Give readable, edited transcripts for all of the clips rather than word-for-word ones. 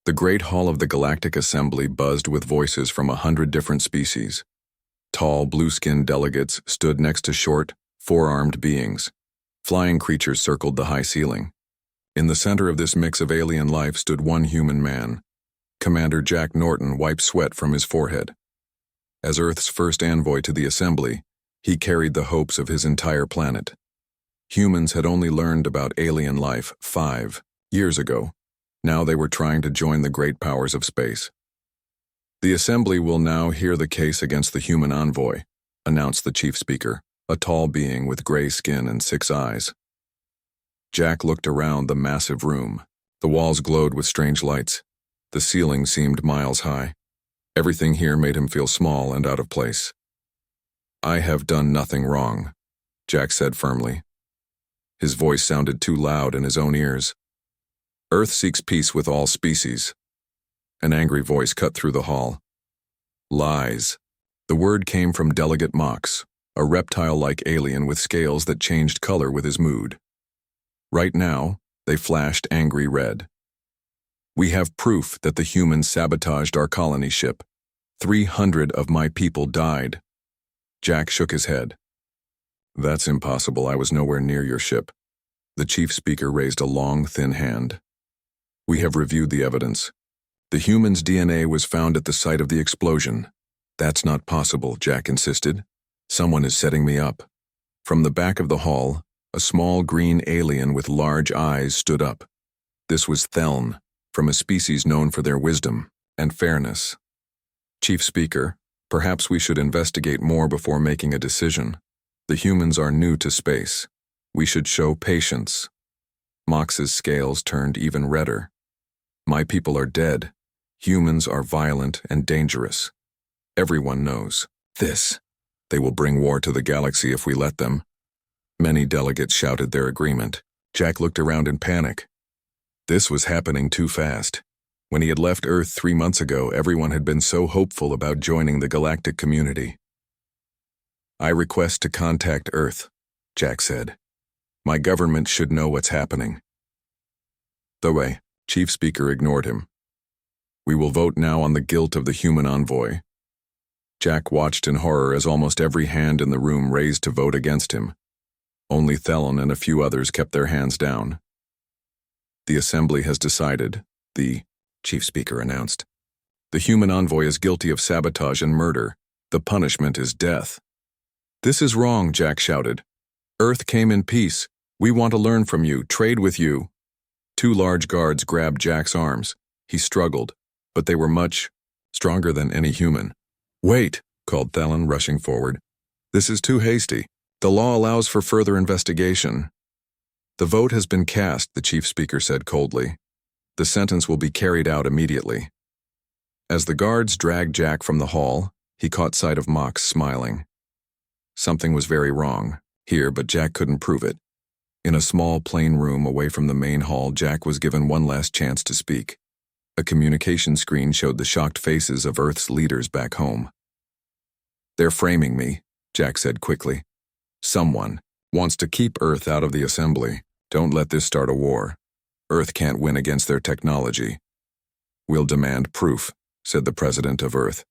The great hall of the Galactic Assembly buzzed with voices from 100 different species. Tall, blue-skinned delegates stood next to short, four-armed beings. Flying creatures circled the high ceiling. In the center of this mix of alien life stood one human man. Commander Jack Norton wiped sweat from his forehead. As Earth's first envoy to the Assembly, he carried the hopes of his entire planet. Humans had only learned about alien life 5 years ago. Now they were trying to join the great powers of space. The Assembly will now hear the case against the Human Envoy, announced the chief speaker, a tall being with gray skin and 6 eyes. Jack looked around the massive room. The walls glowed with strange lights. The ceiling seemed miles high. Everything here made him feel small and out of place. "I have done nothing wrong," Jack said firmly. His voice sounded too loud in his own ears. "Earth seeks peace with all species." An angry voice cut through the hall. "Lies." The word came from Delegate Mox, a reptile-like alien with scales that changed color with his mood. Right now, they flashed angry red. "We have proof that the humans sabotaged our colony ship. 300 of my people died." Jack shook his head. "That's impossible. I was nowhere near your ship." The chief speaker raised a long, thin hand. "We have reviewed the evidence. The human's DNA was found at the site of the explosion." "That's not possible," Jack insisted. "Someone is setting me up." From the back of the hall, a small green alien with large eyes stood up. This was Theln, from a species known for their wisdom and fairness. "Chief Speaker, perhaps we should investigate more before making a decision. The humans are new to space. We should show patience." Mox's scales turned even redder. "My people are dead. Humans are violent and dangerous. Everyone knows this. They will bring war to the galaxy if we let them." Many delegates shouted their agreement. Jack looked around in panic. This was happening too fast. When he had left Earth 3 months ago, everyone had been so hopeful about joining the galactic community. "I request to contact Earth," Jack said. "My government should know what's happening." The way, Chief Speaker ignored him. "We will vote now on the guilt of the Human Envoy." Jack watched in horror as almost every hand in the room raised to vote against him. Only Thelon and a few others kept their hands down. "The Assembly has decided," the Chief Speaker announced. "The Human Envoy is guilty of sabotage and murder. The punishment is death." "This is wrong," Jack shouted. "Earth came in peace. We want to learn from you, trade with you." 2 large guards grabbed Jack's arms. He struggled, but they were much stronger than any human. "Wait," called Thelon, rushing forward. "This is too hasty. The law allows for further investigation." "The vote has been cast," the chief speaker said coldly. "The sentence will be carried out immediately." As the guards dragged Jack from the hall, he caught sight of Mox smiling. Something was very wrong here, but Jack couldn't prove it. In a small, plain room away from the main hall, Jack was given one last chance to speak. A communication screen showed the shocked faces of Earth's leaders back home. "They're framing me," Jack said quickly. "Someone wants to keep Earth out of the Assembly. Don't let this start a war. Earth can't win against their technology." "We'll demand proof," said the President of Earth.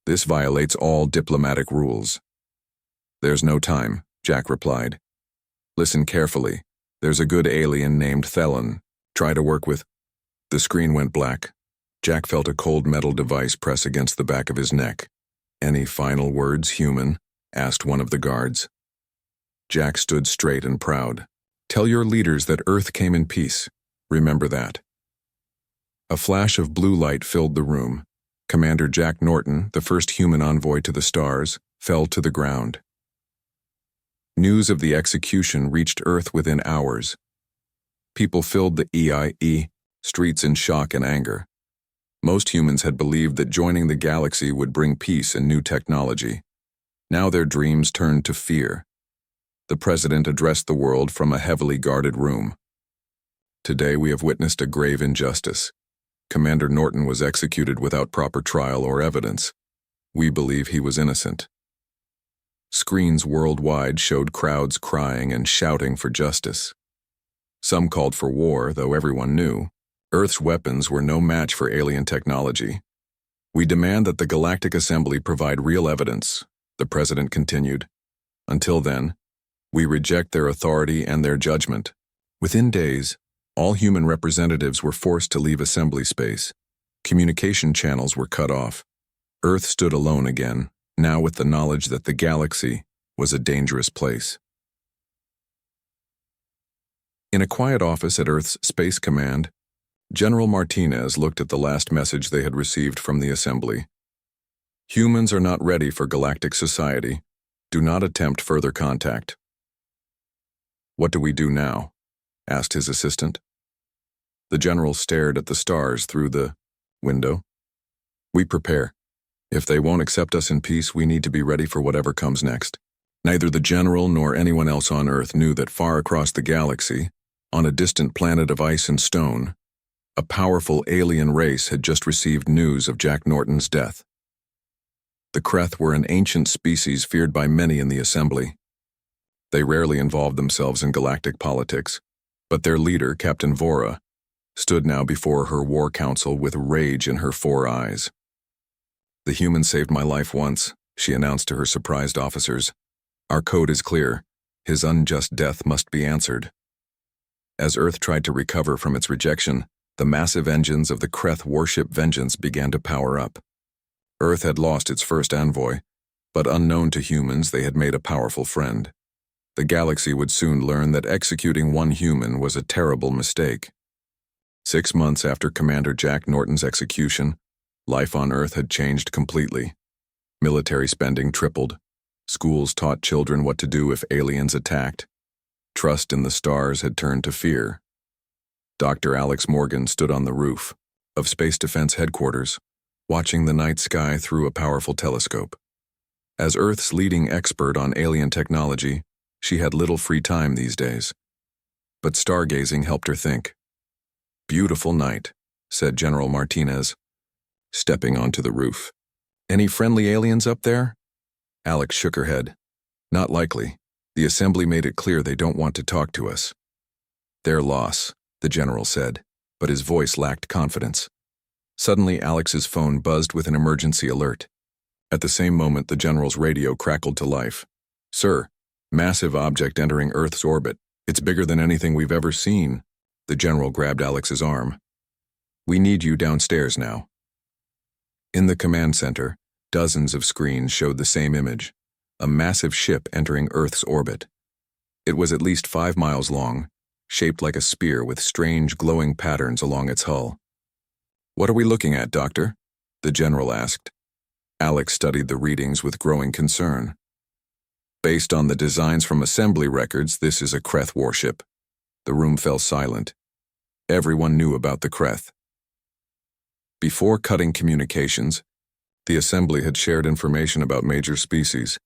"This violates all diplomatic rules." "There's no time," Jack replied. "Listen carefully. There's a good alien named Thelon. Try to work with—" The screen went black. Jack felt a cold metal device press against the back of his neck. "Any final words, human?" asked one of the guards. Jack stood straight and proud. "Tell your leaders that Earth came in peace. Remember that." A flash of blue light filled the room. Commander Jack Norton, the first human envoy to the stars, fell to the ground. News of the execution reached Earth within hours. People filled the EIE streets in shock and anger. Most humans had believed that joining the galaxy would bring peace and new technology. Now their dreams turned to fear. The president addressed the world from a heavily guarded room. "Today we have witnessed a grave injustice. Commander Norton was executed without proper trial or evidence. We believe he was innocent." Screens worldwide showed crowds crying and shouting for justice. Some called for war, though everyone knew Earth's weapons were no match for alien technology. We demand that the Galactic Assembly provide real evidence, the President continued. Until then, we reject their authority and their judgment. Within days, all human representatives were forced to leave assembly space. Communication channels were cut off. Earth stood alone again, now with the knowledge that the galaxy was a dangerous place. In a quiet office at Earth's Space Command, General Martinez looked at the last message they had received from the Assembly. Humans are not ready for galactic society. Do not attempt further contact. What do we do now? Asked his assistant. The general stared at the stars through the window. We prepare. If they won't accept us in peace, we need to be ready for whatever comes next. Neither the general nor anyone else on Earth knew that far across the galaxy, on a distant planet of ice and stone, a powerful alien race had just received news of Jack Norton's death. The Kreth were an ancient species feared by many in the Assembly. They rarely involved themselves in galactic politics, but their leader, Captain Vora, stood now before her war council with rage in her 4 eyes. The human saved my life once, she announced to her surprised officers. Our code is clear. His unjust death must be answered. As Earth tried to recover from its rejection, the massive engines of the Kreth warship Vengeance began to power up. Earth had lost its first envoy, but unknown to humans, they had made a powerful friend. The galaxy would soon learn that executing one human was a terrible mistake. 6 months after Commander Jack Norton's execution, life on Earth had changed completely. Military spending tripled. Schools taught children what to do if aliens attacked. Trust in the stars had turned to fear. Dr. Alex Morgan stood on the roof of Space Defense Headquarters, watching the night sky through a powerful telescope. As Earth's leading expert on alien technology, she had little free time these days. But stargazing helped her think. Beautiful night, said General Martinez, stepping onto the roof. Any friendly aliens up there? Alex shook her head. Not likely. The Assembly made it clear they don't want to talk to us. Their loss, the general said, but his voice lacked confidence. Suddenly, Alex's phone buzzed with an emergency alert. At the same moment, the general's radio crackled to life. Sir, massive object entering Earth's orbit. It's bigger than anything we've ever seen. The general grabbed Alex's arm. We need you downstairs now. In the command center, dozens of screens showed the same image, a massive ship entering Earth's orbit. It was at least 5 miles long, shaped like a spear with strange glowing patterns along its hull. What are we looking at, Doctor? The general asked. Alex studied the readings with growing concern. Based on the designs from assembly records, this is a Kreth warship. The room fell silent. Everyone knew about the Kreth. Before cutting communications, the Assembly had shared information about major species.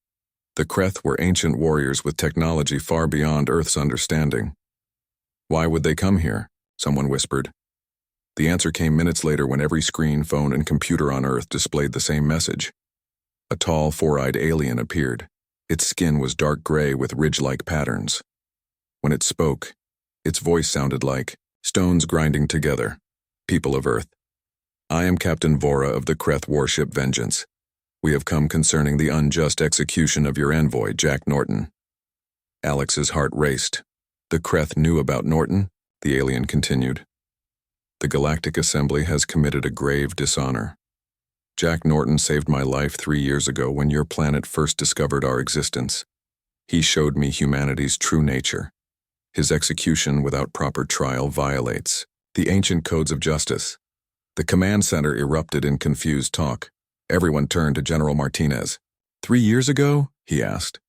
The Kreth were ancient warriors with technology far beyond Earth's understanding. Why would they come here? Someone whispered. The answer came minutes later when every screen, phone, and computer on Earth displayed the same message. A tall, 4-eyed alien appeared. Its skin was dark gray with ridge-like patterns. When it spoke, its voice sounded like stones grinding together. People of Earth, I am Captain Vora of the Kreth warship Vengeance. We have come concerning the unjust execution of your envoy, Jack Norton. Alex's heart raced. The Kreth knew about Norton, the alien continued. The Galactic Assembly has committed a grave dishonor. Jack Norton saved my life 3 years ago when your planet first discovered our existence. He showed me humanity's true nature. His execution without proper trial violates the ancient codes of justice. The command center erupted in confused talk. Everyone turned to General Martinez. 3 years ago? He asked.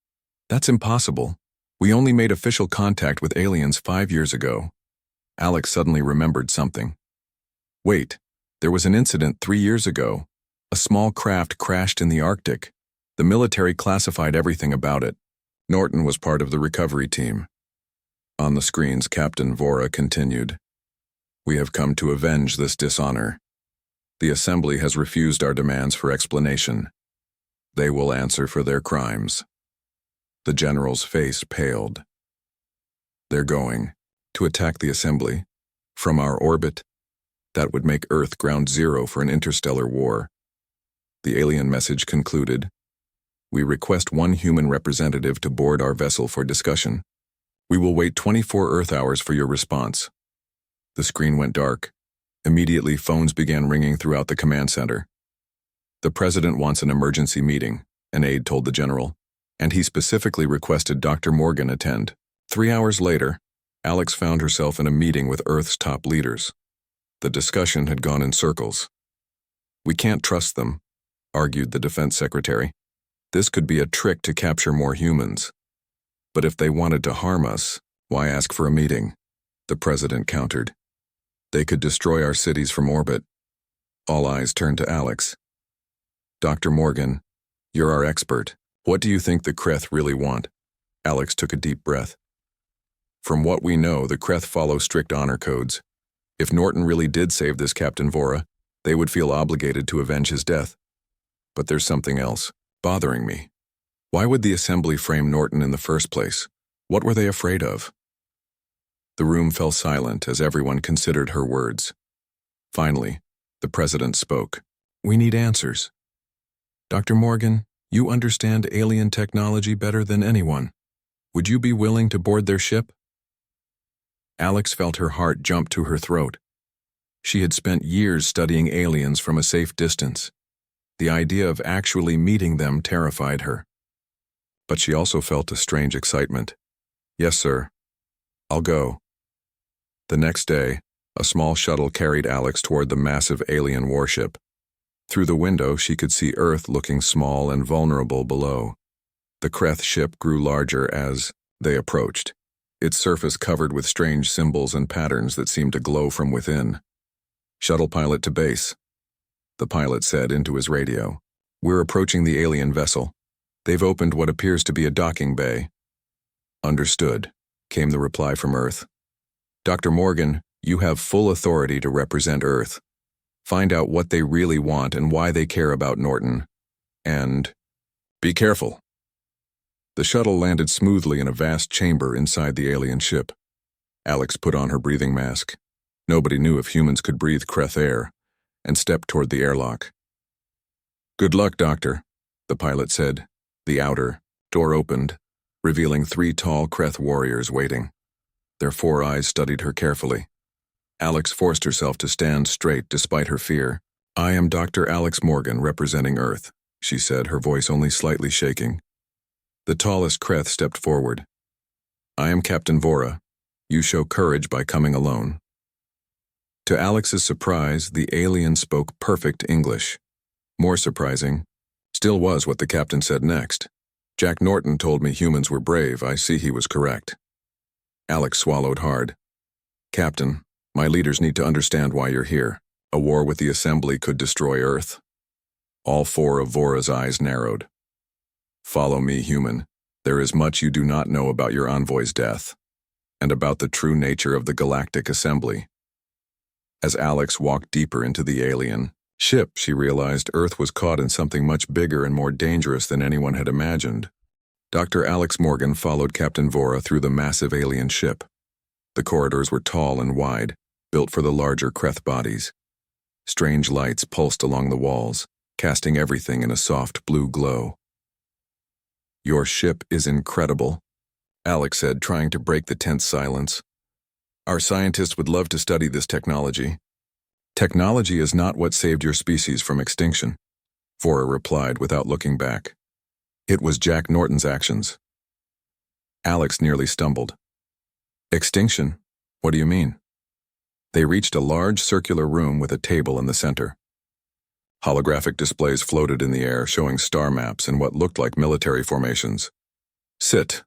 That's impossible. We only made official contact with aliens 5 years ago. Alex suddenly remembered something. Wait, there was an incident 3 years ago. A small craft crashed in the Arctic. The military classified everything about it. Norton was part of the recovery team. On the screens, Captain Vora continued. We have come to avenge this dishonor. The Assembly has refused our demands for explanation. They will answer for their crimes. The general's face paled. They're going to attack the Assembly from our orbit. That would make Earth ground zero for an interstellar war. The alien message concluded, "We request one human representative to board our vessel for discussion. We will wait 24 Earth hours for your response." The screen went dark. Immediately, phones began ringing throughout the command center. "The president wants an emergency meeting," an aide told the general, and he specifically requested Dr. Morgan attend. 3 hours later, Alex found herself in a meeting with Earth's top leaders. The discussion had gone in circles. "We can't trust them," argued the defense secretary. "This could be a trick to capture more humans. But if they wanted to harm us, why ask for a meeting?" The president countered. "They could destroy our cities from orbit." All eyes turned to Alex. "Dr. Morgan, you're our expert. What do you think the Kreth really want?" Alex took a deep breath. "From what we know, the Kreth follow strict honor codes. If Norton really did save this Captain Vora, they would feel obligated to avenge his death. But there's something else bothering me. Why would the Assembly frame Norton in the first place? What were they afraid of?" The room fell silent as everyone considered her words. Finally, the president spoke. "We need answers. Dr. Morgan, you understand alien technology better than anyone. Would you be willing to board their ship?" Alex felt her heart jump to her throat. She had spent years studying aliens from a safe distance. The idea of actually meeting them terrified her. But she also felt a strange excitement. "Yes, sir. I'll go." The next day, a small shuttle carried Alex toward the massive alien warship. Through the window, she could see Earth looking small and vulnerable below. The Kreth ship grew larger as they approached, its surface covered with strange symbols and patterns that seemed to glow from within. "Shuttle pilot to base," the pilot said into his radio. "We're approaching the alien vessel. They've opened what appears to be a docking bay." "Understood," came the reply from Earth. "Dr. Morgan, you have full authority to represent Earth. Find out what they really want and why they care about Norton. And be careful." The shuttle landed smoothly in a vast chamber inside the alien ship. Alex put on her breathing mask. Nobody knew if humans could breathe Kreth air, and stepped toward the airlock. "Good luck, Doctor," the pilot said. The outer door opened, revealing 3 tall Kreth warriors waiting. Their 4 eyes studied her carefully. Alex forced herself to stand straight despite her fear. "I am Dr. Alex Morgan, representing Earth," she said, her voice only slightly shaking. The tallest Kreth stepped forward. "I am Captain Vora. You show courage by coming alone." To Alex's surprise, the alien spoke perfect English. More surprising still was what the captain said next. "Jack Norton told me humans were brave. I see he was correct." Alex swallowed hard. "Captain, my leaders need to understand why you're here. A war with the Assembly could destroy Earth." All 4 of Vora's eyes narrowed. "Follow me, human. There is much you do not know about your envoy's death, and about the true nature of the Galactic Assembly." As Alex walked deeper into the alien ship, she realized Earth was caught in something much bigger and more dangerous than anyone had imagined. Dr. Alex Morgan followed Captain Vora through the massive alien ship. The corridors were tall and wide, built for the larger Kreth bodies. Strange lights pulsed along the walls, casting everything in a soft blue glow. "Your ship is incredible," Alex said, trying to break the tense silence. "Our scientists would love to study this technology." "Technology is not what saved your species from extinction," Vora replied without looking back. "It was Jack Norton's actions." Alex nearly stumbled. "Extinction? What do you mean?" They reached a large circular room with a table in the center. Holographic displays floated in the air, showing star maps and what looked like military formations. "Sit,"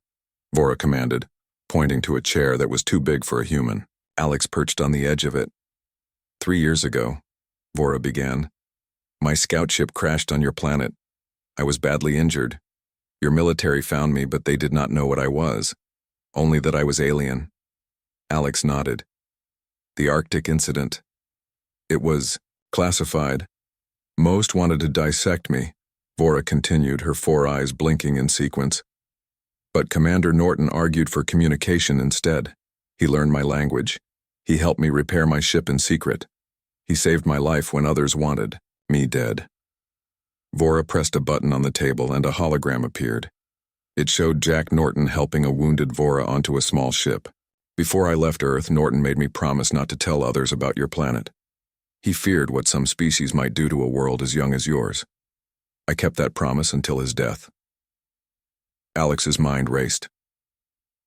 Vora commanded, pointing to a chair that was too big for a human. Alex perched on the edge of it. 3 years ago, Vora began, "my scout ship crashed on your planet. I was badly injured. Your military found me, but they did not know what I was, only that I was alien." Alex nodded. "The Arctic incident. It was classified. Most wanted to dissect me," Vora continued, her 4 eyes blinking in sequence. "But Commander Norton argued for communication instead. He learned my language. He helped me repair my ship in secret. He saved my life when others wanted me dead. Vora pressed a button on the table and a hologram appeared. It showed Jack Norton helping a wounded Vora onto a small ship. Before I left Earth, Norton made me promise not to tell others about your planet. He feared what some species might do to a world as young as yours. I kept that promise until his death. Alex's mind raced.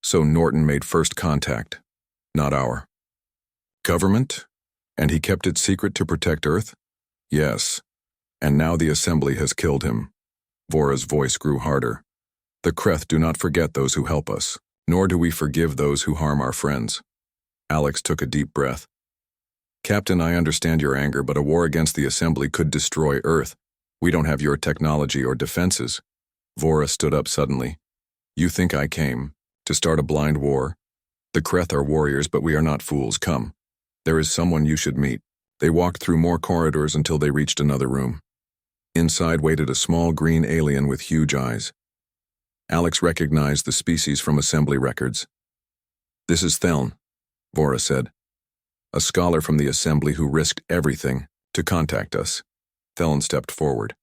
So Norton made first contact, not our government? And he kept it secret to protect Earth? Yes. And now the Assembly has killed him. Vora's voice grew harder. The Kreth do not forget those who help us, nor do we forgive those who harm our friends. Alex took a deep breath. Captain, I understand your anger, but a war against the Assembly could destroy Earth. We don't have your technology or defenses. Vora stood up suddenly. You think I came to start a blind war? The Kreth are warriors, but we are not fools. Come. There is someone you should meet. They walked through more corridors until they reached another room. Inside waited a small green alien with huge eyes. Alex recognized the species from Assembly records. This is Theln, Vora said. A scholar from the Assembly who risked everything to contact us. Theln stepped forward.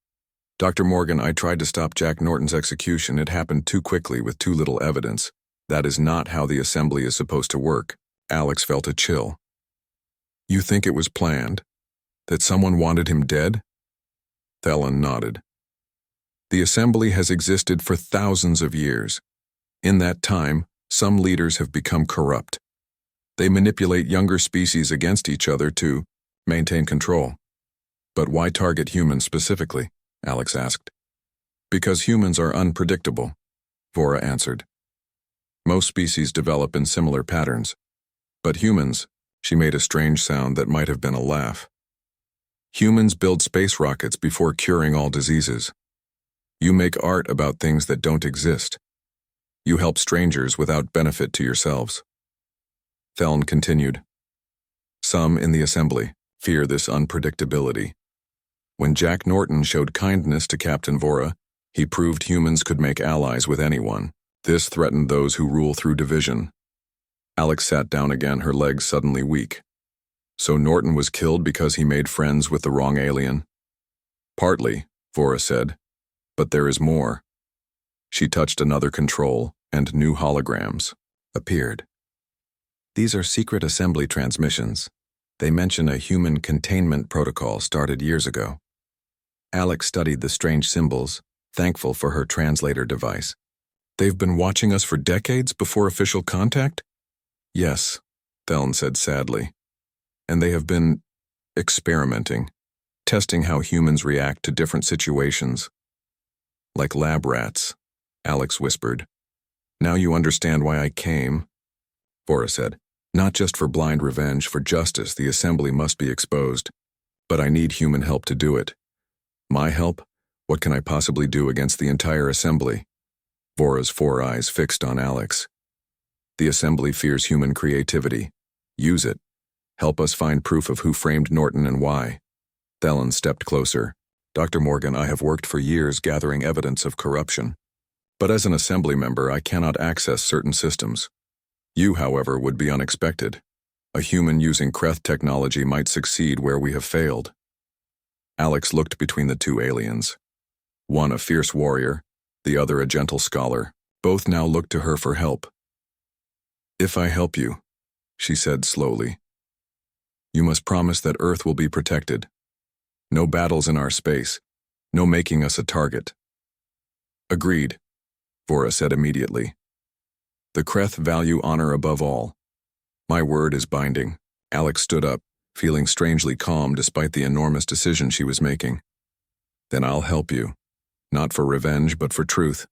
Dr. Morgan, I tried to stop Jack Norton's execution. It happened too quickly with too little evidence. That is not how the Assembly is supposed to work. Alex felt a chill. You think it was planned? That someone wanted him dead? Theln nodded. The Assembly has existed for thousands of years. In that time, some leaders have become corrupt. They manipulate younger species against each other to maintain control. But why target humans specifically? Alex asked. Because humans are unpredictable, Vora answered. Most species develop in similar patterns. But humans, she made a strange sound that might have been a laugh. Humans build space rockets before curing all diseases. You make art about things that don't exist. You help strangers without benefit to yourselves. Theln continued. Some in the Assembly fear this unpredictability. When Jack Norton showed kindness to Captain Vora, he proved humans could make allies with anyone. This threatened those who rule through division. Alex sat down again, her legs suddenly weak. So Norton was killed because he made friends with the wrong alien? Partly, Vora said. But there is more. She touched another control, and new holograms appeared. These are secret Assembly transmissions. They mention a human containment protocol started years ago. Alex studied the strange symbols, thankful for her translator device. They've been watching us for decades before official contact? Yes, Theln said sadly. And they have been experimenting, testing how humans react to different situations. Like lab rats, Alex whispered. Now you understand why I came, Vora said. Not just for blind revenge, for justice, the Assembly must be exposed. But I need human help to do it. My help? What can I possibly do against the entire Assembly? Vora's 4 eyes fixed on Alex. The Assembly fears human creativity. Use it. Help us find proof of who framed Norton and why. Theln stepped closer. Dr. Morgan, I have worked for years gathering evidence of corruption. But as an Assembly member, I cannot access certain systems. You, however, would be unexpected. A human using Kreth technology might succeed where we have failed. Alex looked between the two aliens. One a fierce warrior, the other a gentle scholar. Both now looked to her for help. If I help you, she said slowly, you must promise that Earth will be protected. No battles in our space. No making us a target. Agreed, Vora said immediately. The Kreth value honor above all. My word is binding. Alex stood up, feeling strangely calm despite the enormous decision she was making. Then I'll help you. Not for revenge, but for truth,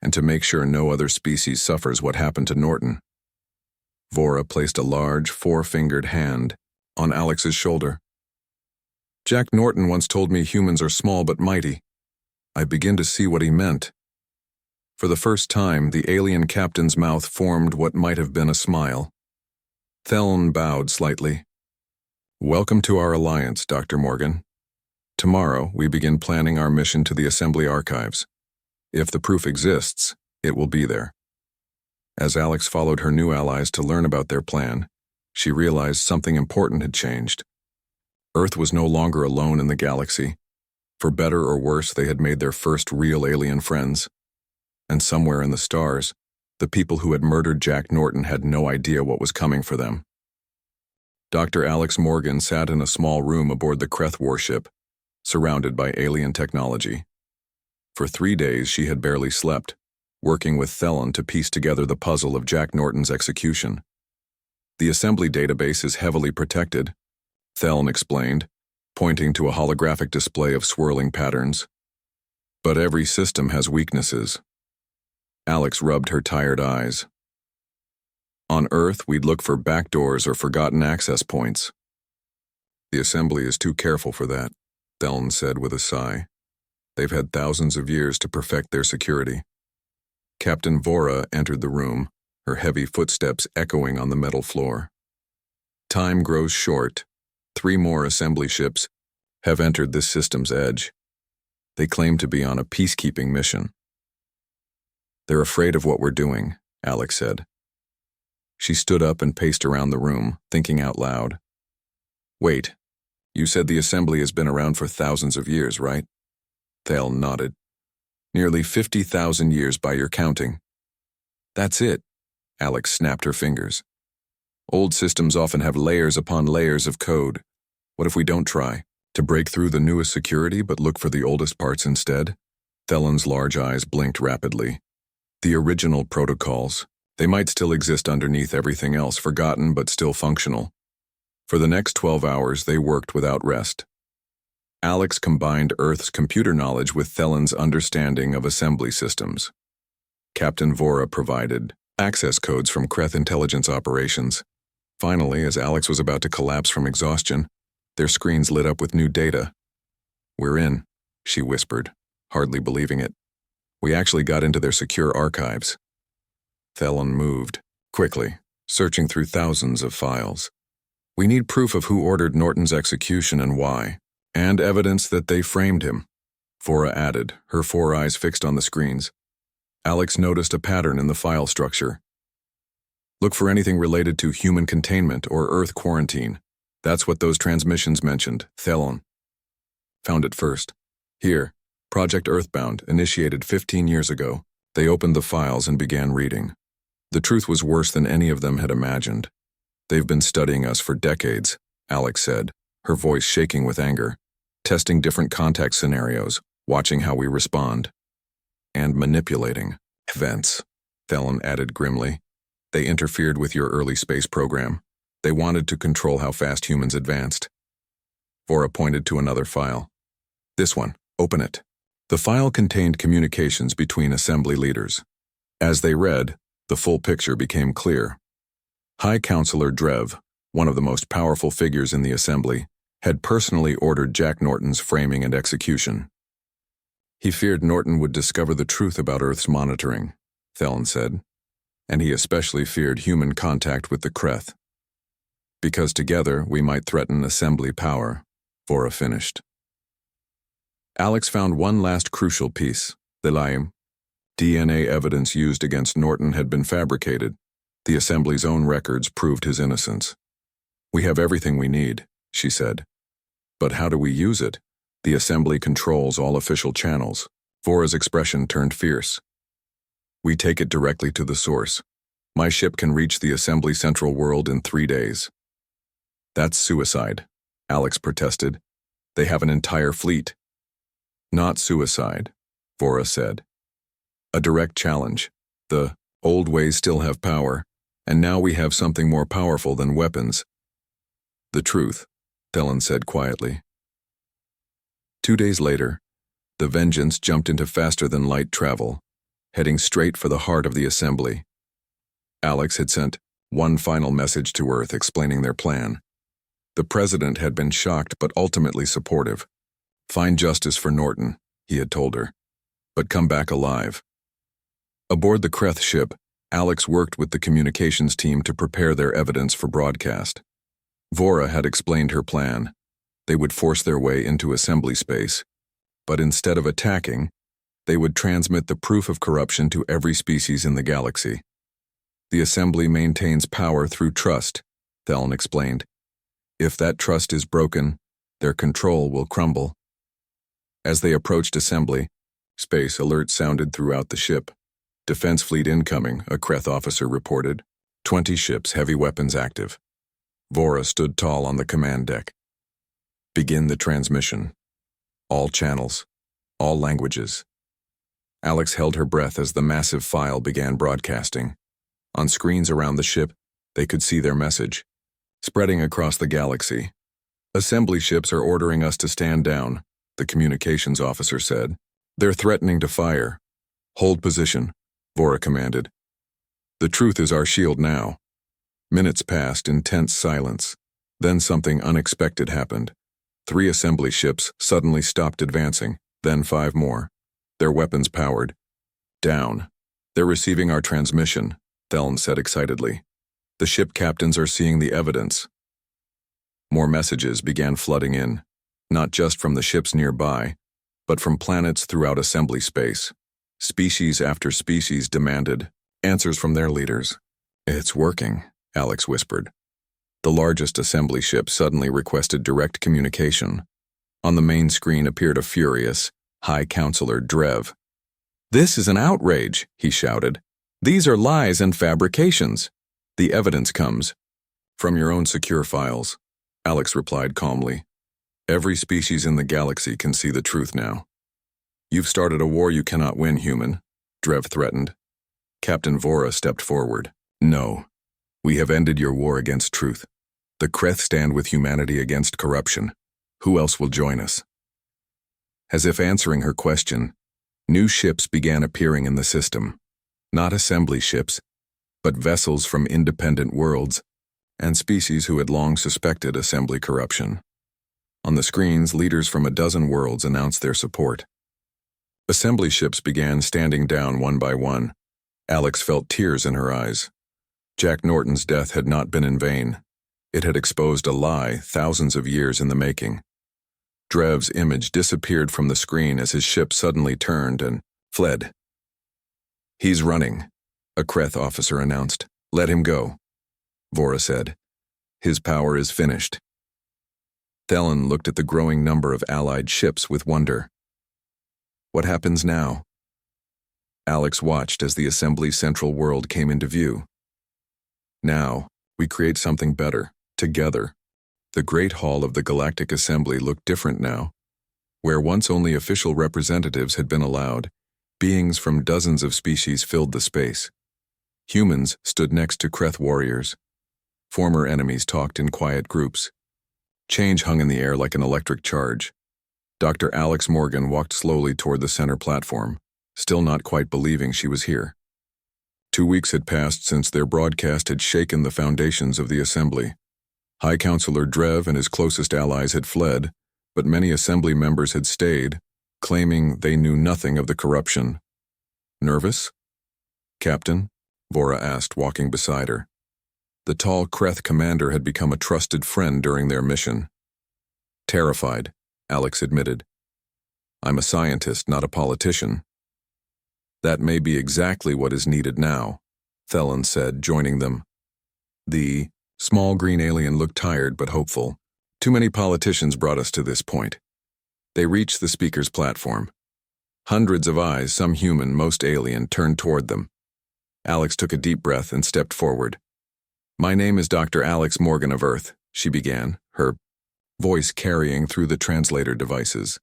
and to make sure no other species suffers what happened to Norton. Vora placed a large, 4-fingered hand on Alex's shoulder. Jack Norton once told me humans are small but mighty. I begin to see what he meant. For the first time, the alien captain's mouth formed what might have been a smile. Theln bowed slightly. Welcome to our alliance, Dr. Morgan. Tomorrow, we begin planning our mission to the Assembly archives. If the proof exists, it will be there. As Alex followed her new allies to learn about their plan, she realized something important had changed. Earth was no longer alone in the galaxy. For better or worse, they had made their first real alien friends. And somewhere in the stars, the people who had murdered Jack Norton had no idea what was coming for them. Dr. Alex Morgan sat in a small room aboard the Kreth warship, surrounded by alien technology. For 3 days, she had barely slept, working with Thelon to piece together the puzzle of Jack Norton's execution. The assembly database is heavily protected, Thelon explained, pointing to a holographic display of swirling patterns. But every system has weaknesses. Alex rubbed her tired eyes. On Earth, we'd look for backdoors or forgotten access points. The assembly is too careful for that, Thelon said with a sigh. They've had thousands of years to perfect their security. Captain Vora entered the room, her heavy footsteps echoing on the metal floor. Time grows short. 3 more assembly ships have entered this system's edge. They claim to be on a peacekeeping mission. They're afraid of what we're doing, Alex said. She stood up and paced around the room, thinking out loud. Wait, you said the assembly has been around for thousands of years, right? Thale nodded. Nearly 50,000 years by your counting. That's it, Alex snapped her fingers. Old systems often have layers upon layers of code. What if we don't try to break through the newest security but look for the oldest parts instead? Thelon's large eyes blinked rapidly. The original protocols. They might still exist underneath everything else, forgotten but still functional. For the next 12 hours, they worked without rest. Alex combined Earth's computer knowledge with Thelon's understanding of assembly systems. Captain Vora provided access codes from Kreth intelligence operations. Finally, as Alex was about to collapse from exhaustion, their screens lit up with new data. We're in, she whispered, hardly believing it. We actually got into their secure archives. Thelon moved, quickly, searching through thousands of files. We need proof of who ordered Norton's execution and why, and evidence that they framed him, Vora added, her 4 eyes fixed on the screens. Alex noticed a pattern in the file structure. Look for anything related to human containment or Earth quarantine. That's what those transmissions mentioned, Thelon. Found it first. Here, Project Earthbound, initiated 15 years ago. They opened the files and began reading. The truth was worse than any of them had imagined. They've been studying us for decades, Alex said, her voice shaking with anger, testing different contact scenarios, watching how we respond. And manipulating events, Thelon added grimly. They interfered with your early space program. They wanted to control how fast humans advanced. Vora pointed to another file. This one, open it. The file contained communications between assembly leaders. As they read, the full picture became clear. High Counselor Drev, one of the most powerful figures in the assembly, had personally ordered Jack Norton's framing and execution. He feared Norton would discover the truth about Earth's monitoring, Thelon said, and he especially feared human contact with the Kreth. Because together we might threaten assembly power, Vora finished. Alex found one last crucial piece, the Liam. DNA evidence used against Norton had been fabricated. The assembly's own records proved his innocence. We have everything we need, she said. But how do we use it? The assembly controls all official channels. Vora's expression turned fierce. We take it directly to the source. My ship can reach the assembly central world in 3 days. That's suicide, Alex protested. They have an entire fleet. Not suicide, Vora said. A direct challenge. The old ways still have power, and now we have something more powerful than weapons. The truth, Thelon said quietly. 2 days later, the Vengeance jumped into faster-than-light travel, heading straight for the heart of the assembly. Alex had sent one final message to Earth explaining their plan. The president had been shocked but ultimately supportive. Find justice for Norton, he had told her, but come back alive. Aboard the Kreth ship, Alex worked with the communications team to prepare their evidence for broadcast. Vora had explained her plan. They would force their way into assembly space, but instead of attacking, they would transmit the proof of corruption to every species in the galaxy. The assembly maintains power through trust, Thelon explained. If that trust is broken, their control will crumble. As they approached assembly, space alerts sounded throughout the ship. Defense fleet incoming, a Kreth officer reported. 20 ships, heavy weapons active. Vora stood tall on the command deck. Begin the transmission. All channels. All languages. Alex held her breath as the massive file began broadcasting. On screens around the ship, they could see their message, spreading across the galaxy. Assembly ships are ordering us to stand down, the communications officer said. They're threatening to fire. Hold position, Vora commanded. The truth is our shield now. Minutes passed in tense silence. Then something unexpected happened. 3 assembly ships suddenly stopped advancing, then 5 more. Their weapons powered. Down. They're receiving our transmission, Thelen said excitedly. The ship captains are seeing the evidence. More messages began flooding in, not just from the ships nearby, but from planets throughout assembly space. Species after species demanded answers from their leaders. It's working, Alex whispered. The largest assembly ship suddenly requested direct communication. On the main screen appeared a furious, High Counselor Drev. This is an outrage, he shouted. These are lies and fabrications. The evidence comes from your own secure files, Alex replied calmly. Every species in the galaxy can see the truth now. You've started a war you cannot win, human, Drev threatened. Captain Vora stepped forward. No. We have ended your war against truth. The Kreth stand with humanity against corruption. Who else will join us? As if answering her question, new ships began appearing in the system. Not assembly ships, but vessels from independent worlds and species who had long suspected assembly corruption. On the screens, leaders from a dozen worlds announced their support. Assembly ships began standing down one by one. Alex felt tears in her eyes. Jack Norton's death had not been in vain. It had exposed a lie thousands of years in the making. Drev's image disappeared from the screen as his ship suddenly turned and fled. He's running, a Kreth officer announced. Let him go, Vora said. His power is finished. Thelen looked at the growing number of allied ships with wonder. What happens now? Alex watched as the assembly central world came into view. Now, we create something better, together. The Great Hall of the Galactic Assembly looked different now. Where once only official representatives had been allowed, beings from dozens of species filled the space. Humans stood next to Kreth warriors. Former enemies talked in quiet groups. Change hung in the air like an electric charge. Dr. Alex Morgan walked slowly toward the center platform, still not quite believing she was here. 2 weeks had passed since their broadcast had shaken the foundations of the assembly. High Counselor Drev and his closest allies had fled, but many assembly members had stayed, claiming they knew nothing of the corruption. Nervous? Captain? Vora asked, walking beside her. The tall Kreth commander had become a trusted friend during their mission. Terrified, Alex admitted. I'm a scientist, not a politician. That may be exactly what is needed now, Thelen said, joining them. The small green alien looked tired but hopeful. Too many politicians brought us to this point. They reached the speaker's platform. Hundreds of eyes, some human, most alien, turned toward them. Alex took a deep breath and stepped forward. My name is Dr. Alex Morgan of Earth, she began, her voice carrying through the translator devices.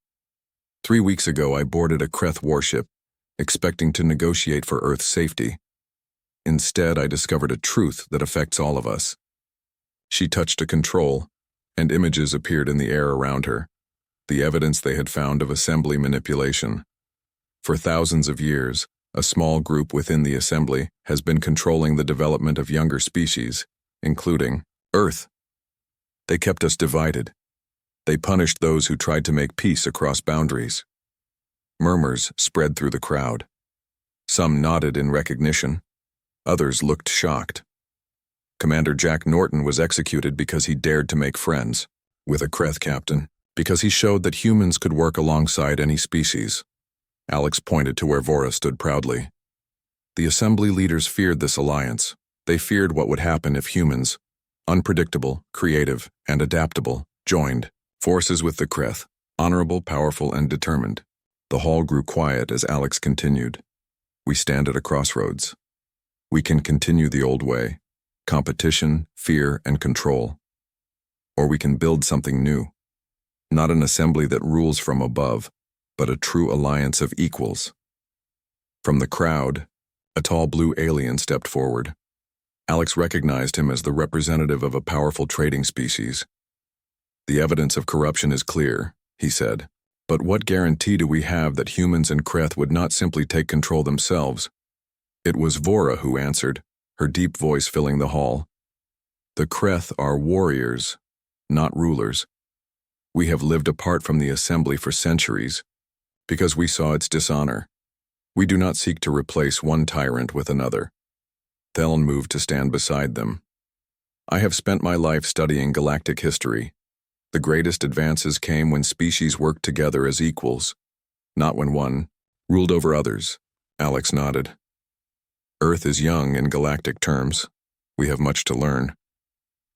3 weeks ago, I boarded a Kreth warship, expecting to negotiate for Earth's safety. Instead, I discovered a truth that affects all of us. She touched a control, and images appeared in the air around her, the evidence they had found of assembly manipulation. For thousands of years, a small group within the assembly has been controlling the development of younger species, including Earth. They kept us divided. They punished those who tried to make peace across boundaries. Murmurs spread through the crowd. Some nodded in recognition. Others looked shocked. Commander Jack Norton was executed because he dared to make friends with a Kreth captain, because he showed that humans could work alongside any species. Alex pointed to where Vora stood proudly. The assembly leaders feared this alliance. They feared what would happen if humans, unpredictable, creative, and adaptable, joined. Forces with the Kreth, honorable, powerful, and determined. The hall grew quiet as Alex continued. We stand at a crossroads. We can continue the old way, competition, fear, and control. Or we can build something new. Not an assembly that rules from above, but a true alliance of equals. From the crowd, a tall blue alien stepped forward. Alex recognized him as the representative of a powerful trading species. The evidence of corruption is clear, he said. But what guarantee do we have that humans and Kreth would not simply take control themselves? It was Vora who answered, her deep voice filling the hall. The Kreth are warriors, not rulers. We have lived apart from the assembly for centuries, because we saw its dishonor. We do not seek to replace one tyrant with another. Thelen moved to stand beside them. I have spent my life studying galactic history. The greatest advances came when species worked together as equals, not when one ruled over others. Alex nodded. Earth is young in galactic terms. We have much to learn.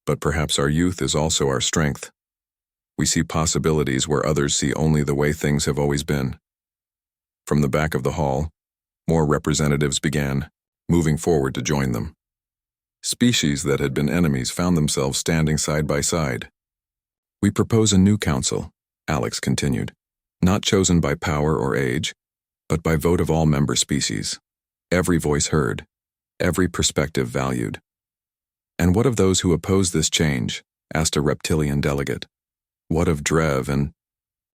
But perhaps our youth is also our strength. We see possibilities where others see only the way things have always been. From the back of the hall, more representatives began, moving forward to join them. Species that had been enemies found themselves standing side by side. We propose a new council, Alex continued, not chosen by power or age, but by vote of all member species. Every voice heard, every perspective valued. And what of those who oppose this change? Asked a reptilian delegate. What of Drev and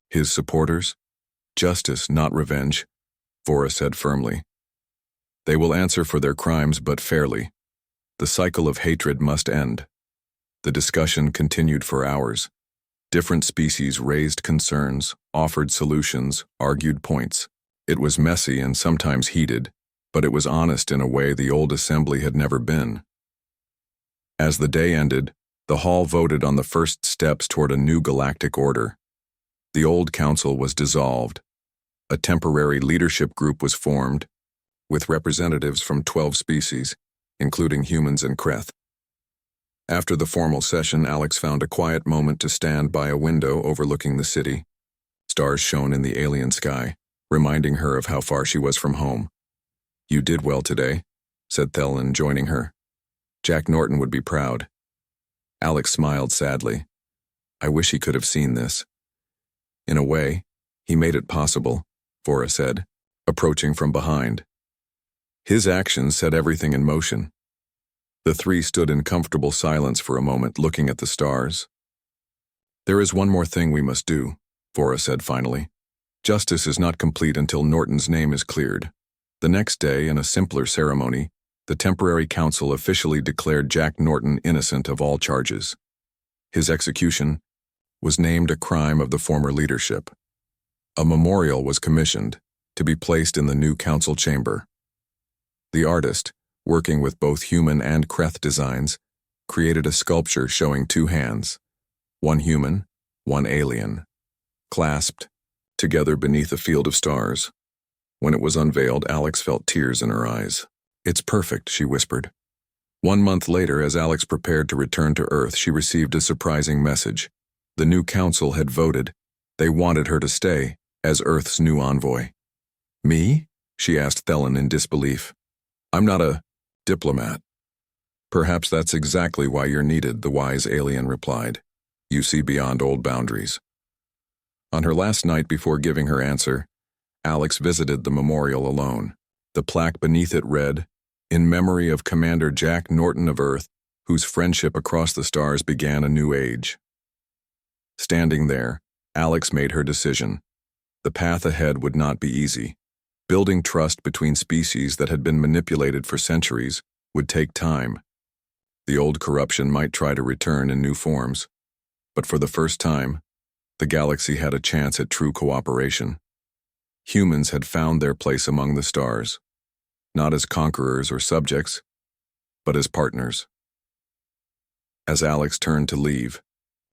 his supporters? Justice, not revenge, Vora said firmly. They will answer for their crimes, but fairly. The cycle of hatred must end. The discussion continued for hours. Different species raised concerns, offered solutions, argued points. It was messy and sometimes heated, but it was honest in a way the old assembly had never been. As the day ended, the hall voted on the first steps toward a new galactic order. The old council was dissolved. A temporary leadership group was formed, with representatives from 12 species, including humans and Kreth. After the formal session, Alex found a quiet moment to stand by a window overlooking the city. Stars shone in the alien sky, reminding her of how far she was from home. You did well today, said Thelen, joining her. Jack Norton would be proud. Alex smiled sadly. I wish he could have seen this. In a way, he made it possible, Vora said, approaching from behind. His actions set everything in motion. The three stood in comfortable silence for a moment, looking at the stars. There is one more thing we must do, Vora said finally. Justice is not complete until Norton's name is cleared. The next day, in a simpler ceremony, the temporary council officially declared Jack Norton innocent of all charges. His execution was named a crime of the former leadership. A memorial was commissioned to be placed in the new council chamber. The artist, working with both human and Kreth designs, created a sculpture showing two hands, one human, one alien, clasped together beneath a field of stars. When it was unveiled, Alex felt tears in her eyes. It's perfect, she whispered. 1 month later, as Alex prepared to return to Earth, she received a surprising message. The new council had voted. They wanted her to stay as Earth's new envoy. Me? She asked Thelen in disbelief. I'm not a diplomat. Perhaps that's exactly why you're needed, the wise alien replied. You see beyond old boundaries. On her last night before giving her answer, Alex visited the memorial alone. The plaque beneath it read, In memory of Commander Jack Norton of Earth, whose friendship across the stars began a new age. Standing there, Alex made her decision. The path ahead would not be easy. Building trust between species that had been manipulated for centuries would take time. The old corruption might try to return in new forms, but for the first time, the galaxy had a chance at true cooperation. Humans had found their place among the stars, not as conquerors or subjects, but as partners. As Alex turned to leave,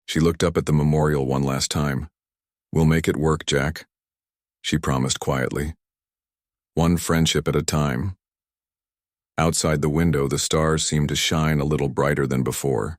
she looked up at the memorial one last time. We'll make it work, Jack, she promised quietly. One friendship at a time. Outside the window, the stars seemed to shine a little brighter than before.